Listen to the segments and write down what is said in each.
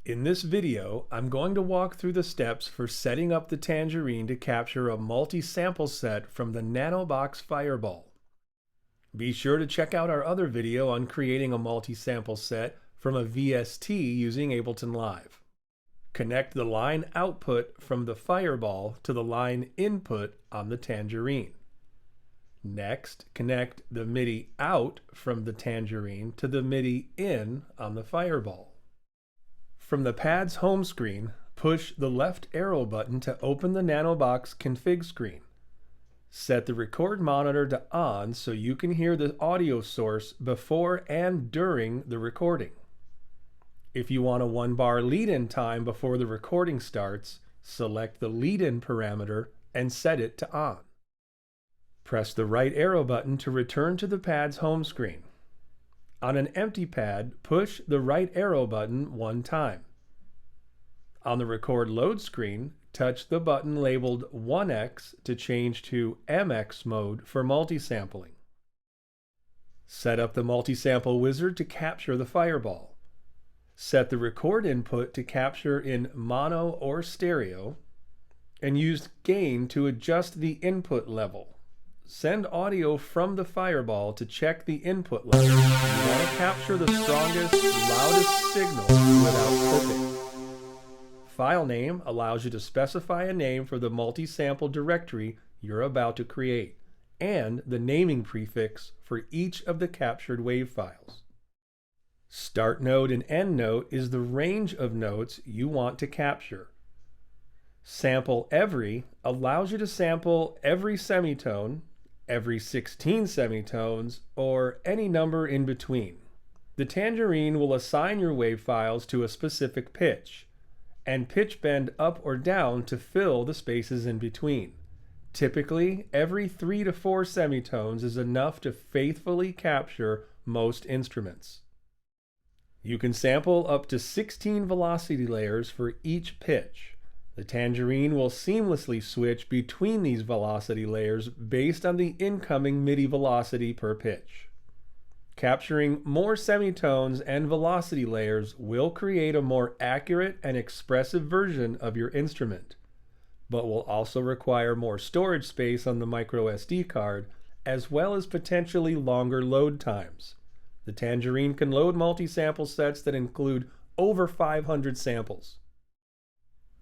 In this video, I'm going to walk through the steps for setting up the tangerine to capture a multi-sample set from the nanobox fireball. Be sure to check out our other video on creating a multi-sample set from a VST using Ableton Live. Connect the line output from the fireball to the line input on the tangerine. Next, connect the MIDI out from the tangerine to the MIDI in on the fireball. From the pad's home screen, push the left arrow button to open the nanobox config screen. Set the record monitor to on so you can hear the audio source before and during the recording. If you want a 1-bar lead-in time before the recording starts, select the lead-in parameter and set it to on. Press the right arrow button to return to the pad's home screen. On an empty pad, push the right arrow button one time. On the record load screen, touch the button labeled 1x to change to MX mode for multisampling. Set up the multisample wizard to capture the fireball. Set the record input to capture in mono or stereo, and use gain to adjust the input level. Send audio from the fireball to check the input level. You want to capture the strongest, loudest signal without clipping. File name allows you to specify a name for the multi-sample directory you're about to create, and the naming prefix for each of the captured wave files. Start node and end note is the range of notes you want to capture. Sample every allows you to sample every semitone, every 16 semitones, or any number in between. The tangerine will assign your wave files to a specific pitch, and pitch bend up or down to fill the spaces in between. Typically, every 3 to 4 semitones is enough to faithfully capture most instruments. You can sample up to 16 velocity layers for each pitch. The tangerine will seamlessly switch between these velocity layers based on the incoming MIDI velocity per pitch. Capturing more semitones and velocity layers will create a more accurate and expressive version of your instrument, but will also require more storage space on the micro SD card, as well as potentially longer load times. The tangerine can load multi-sample sets that include over 500 samples.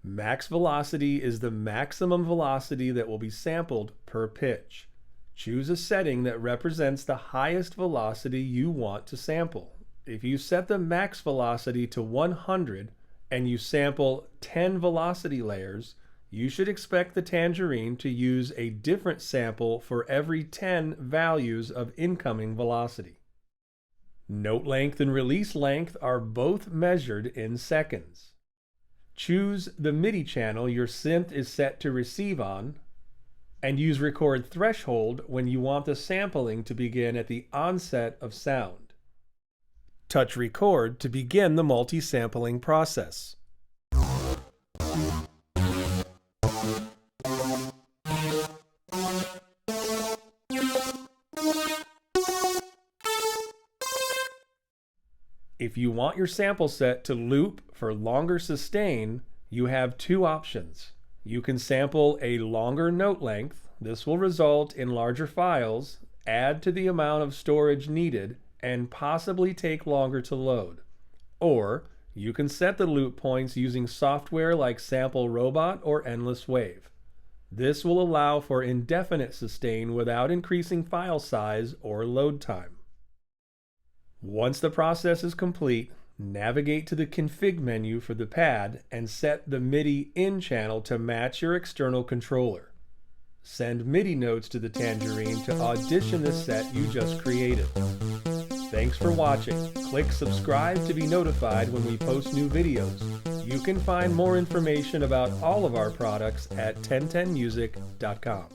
Max velocity is the maximum velocity that will be sampled per pitch. Choose a setting that represents the highest velocity you want to sample. If you set the max velocity to 100 and you sample 10 velocity layers, you should expect the tangerine to use a different sample for every 10 values of incoming velocity. Note length and release length are both measured in seconds. Choose the MIDI channel your synth is set to receive on, and use record threshold when you want the sampling to begin at the onset of sound. Touch record to begin the multi-sampling process. If you want your sample set to loop for longer sustain, you have two options. You can sample a longer note length. This will result in larger files, add to the amount of storage needed, and possibly take longer to load. Or you can set the loop points using software like Sample Robot or Endless Wave. This will allow for indefinite sustain without increasing file size or load time. Once the process is complete, navigate to the config menu for the pad and set the MIDI in channel to match your external controller. Send MIDI notes to the tangerine to audition the set you just created. Thanks for watching. Click subscribe to be notified when we post new videos. You can find more information about all of our products at 1010music.com.